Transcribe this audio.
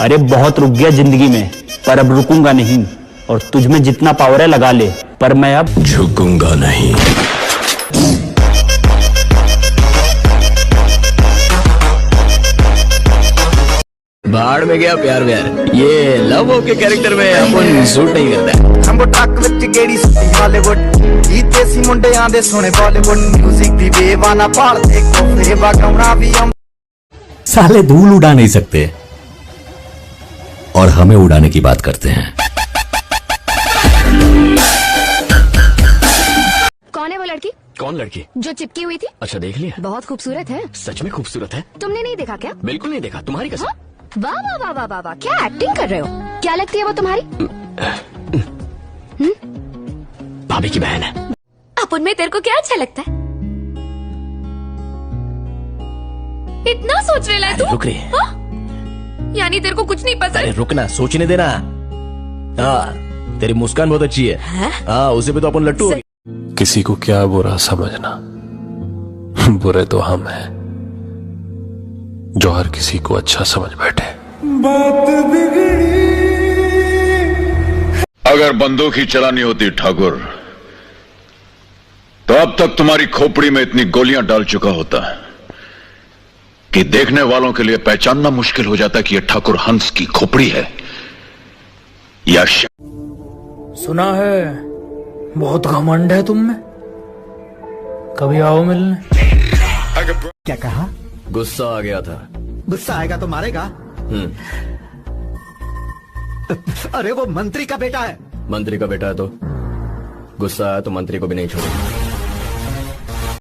अरे बहुत रुक गया जिंदगी में, पर अब रुकूंगा नहीं। और तुझ में जितना पावर है लगा ले, पर मैं अब झुकूंगा नहीं। बाढ़ में गया प्यार व्यार, ये लव हो के कैरेक्टर में अपन सूट नहीं करता है। हमको टक विच गेड़ी सुटी हॉलीवुड, गीते सी मुंडे आंदे सोने बॉलीवुड, म्यूजिक दी बेवाना पाल देखो फेवा कमरा भी हम साले धूल उड़ा नहीं सकते और हमें उड़ाने की बात करते हैं। कौन है वो लड़की? कौन लड़की? जो चिपकी हुई थी। अच्छा देख लिया। बहुत खूबसूरत है। सच में खूबसूरत है। तुमने नहीं देखा क्या? बिल्कुल नहीं देखा, तुम्हारी कसम। हाँ? वाह वाह वाह वाह वाह वाह, क्या एक्टिंग कर रहे हो? क्या लगती है वो तुम्हारी? भाभी की बहन है। अब उनमें तेरे को क्या अच्छा लगता है? इतना सोच रहे है तू? रुक रही है। हाँ? यानी तेरे को कुछ नहीं अरे पसंद? रुकना, सोचने देना। हाँ, तेरी मुस्कान बहुत अच्छी है। हाँ, उसे पे तो अपन लट्टू हो गए। किसी को क्या बुरा समझना, बुरे तो हम हैं जो हर किसी को अच्छा समझ बैठे। अगर बंदूक ही चलानी होती ठाकुर, तो अब तक तुम्हारी खोपड़ी में इतनी गोलियां डाल चुका होता कि देखने वालों के लिए पहचानना मुश्किल हो जाता कि यह ठाकुर हंस की खोपड़ी है या सुना है बहुत घमंड है तुम में, कभी आओ मिलने। क्या कहा? गुस्सा आ गया था। गुस्सा आएगा तो मारेगा? अरे वो मंत्री का बेटा है। मंत्री का बेटा है तो गुस्सा आया तो मंत्री को भी नहीं छोड़ेगा।